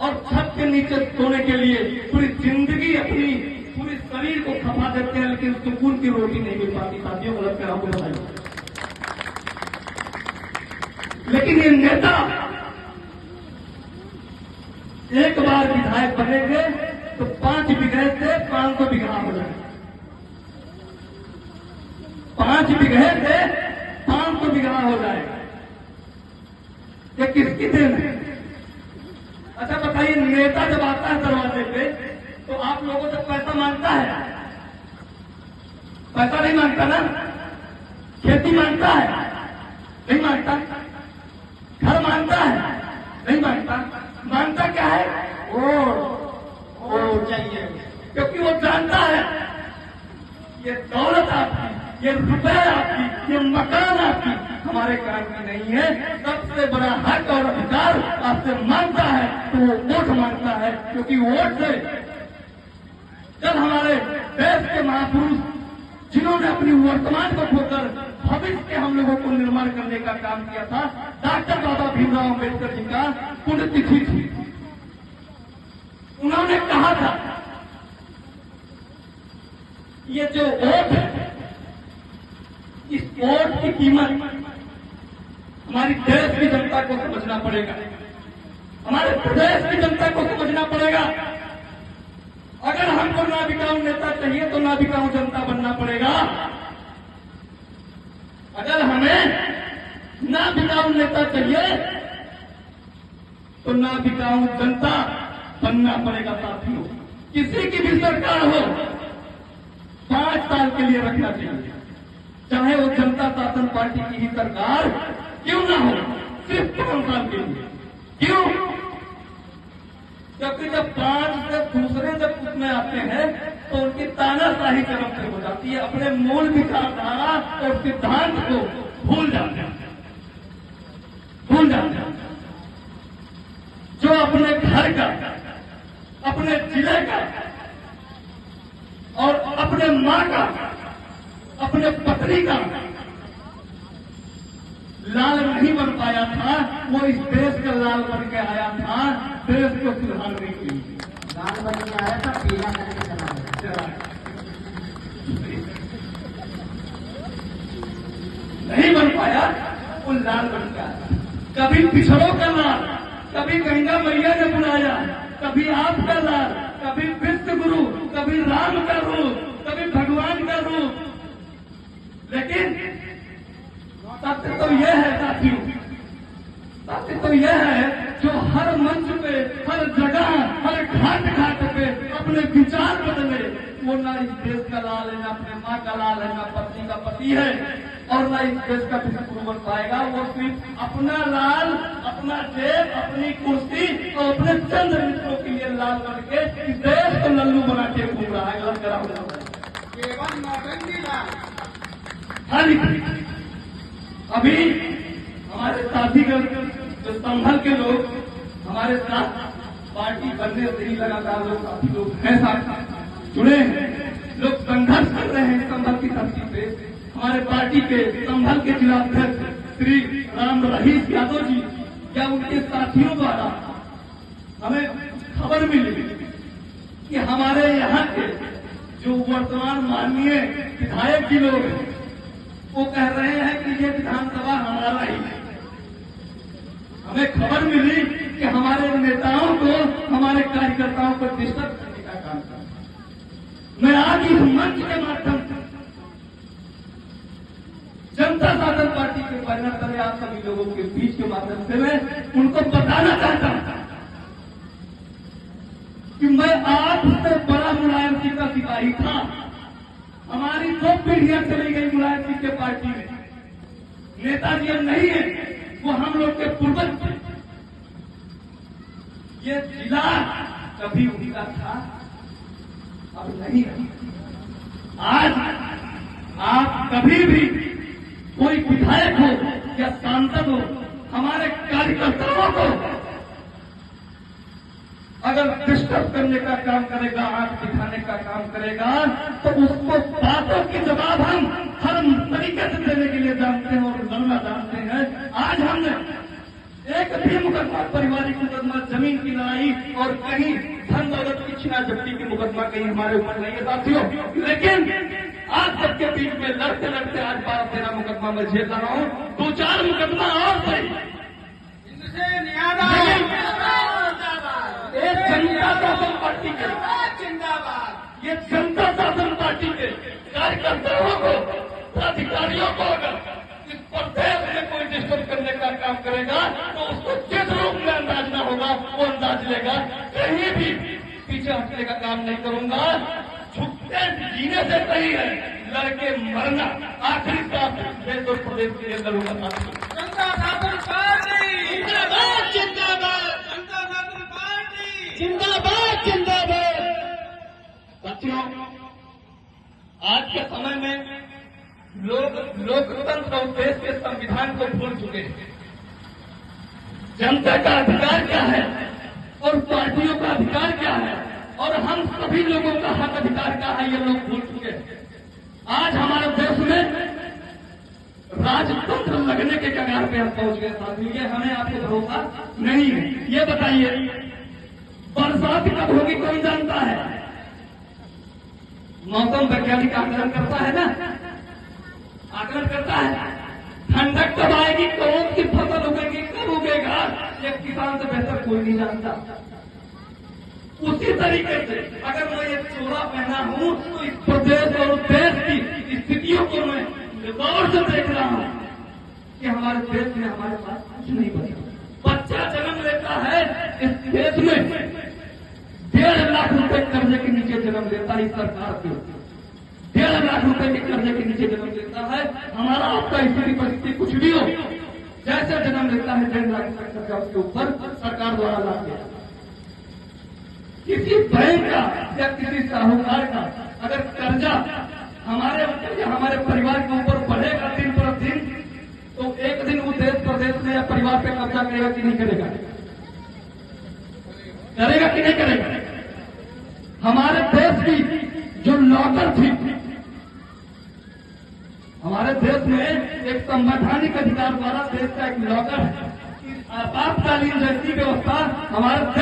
और छत के नीचे सोने के लिए पूरी जिंदगी अपनी पूरे शरीर को खपा देते हैं, लेकिन सुकून की रोटी नहीं मिल पाती। साथियों गलत कर आपको बताइए। लेकिन ये नेता एक बार विधायक बनेंगे तो 5 बीघे से 500 बीघा हो जाए, 5 बीघे से 500 बीघा हो जाए। ये किसकी देन है? अच्छा बताइए, नेता जब आता है दरवाजे पे तो आप लोगों से पैसा मांगता है? पैसा नहीं मांगता ना। खेती मांगता है? नहीं मांगता। घर मांगता है? नहीं मांगता। मांगता क्या है? ओ चाहिए, क्योंकि वो जानता है ये दौलत आपकी, ये रुपए आपकी, ये मकान आपकी हमारे काम की नहीं है। सबसे बड़ा हक और अधिकार आपसे मांगता है तो वो वोट मांगता है, क्योंकि वोट से कल हमारे देश के महापुरुष जिन्होंने अपनी वर्तमान को खोकर भविष्य के हम लोगों को निर्माण करने का काम किया था, डॉक्टर बाबा भीमराव अम्बेडकर जी का पुण्यतिथि थी। उन्होंने कहा था ये जो वोट है, इस वोट की कीमत हमारी देश की जनता को समझना पड़ेगा, हमारे प्रदेश की जनता को समझना पड़ेगा। अगर हमको ना बिकाऊ नेता चाहिए तो ना बिकाऊ जनता बनना पड़ेगा। अगर हमें ना बिकाऊ नेता चाहिए तो ना बिकाऊ जनता बनना पड़ेगा। साथियों, किसी की भी सरकार हो 5 साल के लिए रखना चाहिए, चाहे वो जनता शासन पार्टी की ही सरकार क्यों ना हो, सिर्फ 5 साल के लिए। क्यों? क्योंकि जब 5 से दूसरे जब उसमें आते हैं तो उनकी तानाशाही चरम पे हो जाती है, अपने मूल विचारधारा और सिद्धांत को भूल जाते हैं। जो अपने घर का, अपने जिले का और अपने मां का, अपने पत्नी का लाल नहीं बन पाया था, वो इस देश का लाल बन के आया था, देश को सुधारने के लिए लाल बन के आया था, पीला करके चला नहीं बन पाया, वो लाल बन के आया। कभी पिछड़ों का लाल, कभी गंगा मैया ने बुलाया, कभी आपका लाल, कभी विश्व गुरु, कभी राम का रूप, कभी भगवान का रूप। लेकिन सत्य तो यह है साथियों, सत्य तो यह है जो हर मंच पे, हर जगह, हर घाट पे अपने विचार बदले, वो ना इस देश का लाल है, ना अपने माँ का लाल है, ना पत्नी का पति है, और ना इस देश का विश्व गुरु बन पाएगा। वो सिर्फ अपना लाल, अपना जेब, अपनी कुर्सी और अपने चंद मित्रों के लिए लाल बन के इस देश को लल्लू बना के घूम रहा है। गलत करा केवल नौटंकी लाल। अभी हमारे साथीगण जो संभल के लोग हमारे साथ पार्टी बनने से ही लगातार लोग काफी लोग हैं, साथ जुड़े हैं, लोग संघर्ष कर रहे हैं संभल की धरती पे। हमारे पार्टी के संभल के जिलाध्यक्ष श्री राम रहीश यादव जी या उनके साथियों द्वारा हमें खबर मिली कि हमारे यहाँ के जो वर्तमान माननीय विधायक जी लोग हैं, वो कह रहे हैं कि ये विधानसभा हमारा ही है। हमें खबर मिली कि हमारे नेताओं को, हमारे कार्यकर्ताओं को डिस्टर्ब करने का काम कर रहा है। मैं आज इस मंच के माध्यम से जनता शासन पार्टी के परिणत आप सभी लोगों के बीच के माध्यम से मैं उनको बताना चाहता हूं कि मैं आपसे बड़ा मुलायम सिंह का सिपाही था। हमारी 2 पीढ़ियां चली गई मुलायम सिंह के पार्टी में। नेताजी अब नहीं है, वो हम लोग के पूर्वज थे। ये जिला कभी उनका था, अब नहीं है। आज आप कभी भी कोई विधायक हो या सांसद हो, हमारे कार्यकर्ताओं को अगर डिस्टर्ब करने का काम करेगा, आंख दिखाने का काम करेगा, तो उसको बातों के जवाब हम हर तरीके से देने के लिए जानते हैं और लड़ना जानते हैं। आज हमने एक भी मुकदमा पारिवारिक मुकदमा, जमीन की लड़ाई और कहीं धन दौलत की छीना झपटी की मुकदमा कहीं हमारे ऊपर नहीं है साथियों। लेकिन आज सबके बीच में लड़ते लड़ते आज 12-13 मुकदमा मैं झेल रहा हूं। 2-4 मुकदमा और सही, ये जनता शासन पार्टी के जिंदाबाद, ये जनता शासन पार्टी के कार्यकर्ताओं को, अधिकारियों को अगर इस प्रदेश में कोई डिस्टर्ब करने का काम करेगा तो उसको जिस रूप में अंदाज ना होगा वो अंदाज लेगा। कहीं भी पीछे हटने का काम नहीं करूंगा। छुपते जीने से सही है लड़के मरना। आखिरी साथ देश और प्रदेश के लिए लड़ूंगा साथियों। जनता शासन पार्टी जिंदाबाद, जिंदाबाद, जनता शासन पार्टी जिंदाबाद, जिंदाबाद। साथियों, आज के समय में लोग लोकतंत्र और देश के संविधान को भूल चुके हैं। जनता का अधिकार क्या है और पार्टियों का अधिकार क्या है और हम सभी लोगों का हक अधिकार क्या है, ये लोग भूल चुके हैं। आज हमारे देश में राजतंत्र लगने के कगार पे हम पहुंच गए साथियों। ये हमें आपको भरोसा नहीं है। ये बताइए बरसात कब होगी कौन जानता है? मौसम वैज्ञानिक आकलन करता है ना, आकलन करता है। ठंडक कब आएगी, कौन सी फसल उगेगी, कब उगेगा, एक किसान से बेहतर कोई नहीं जानता। उसी तरीके से अगर मैं ये चोला पहना हूं तो इस प्रदेश और देश की स्थितियों को मैं गौर से देख रहा हूं कि हमारे देश में हमारे पास कुछ नहीं बचा। बच्चा जन्म लेता है इस देश में 1.5 लाख रुपए कर्जे के नीचे जन्म लेता है। इस सरकार के 1.5 लाख रुपए के कर्जे के नीचे जन्म लेता है। हमारा आपका स्थिति परिस्थिति कुछ भी हो, जैसे जन्म लेता है 1.5 लाख रुपए कर्जा उसके ऊपर सरकार द्वारा लाद दिया। किसी बैंक का या किसी साहूकार का अगर कर्जा हमारे ऊपर या हमारे परिवार के ऊपर बढ़ेगा दिन प्रतिदिन, तो एक दिन वो देश प्रदेश में या परिवार पे कब्जा करेगा कि नहीं करेगा? करेगा कि नहीं करेगा? हमारे देश की जो लॉकर थी, हमारे देश में एक संवैधानिक अधिकार द्वारा देश का एक लॉकर है। आपातकालीन जैसी व्यवस्था हमारे देश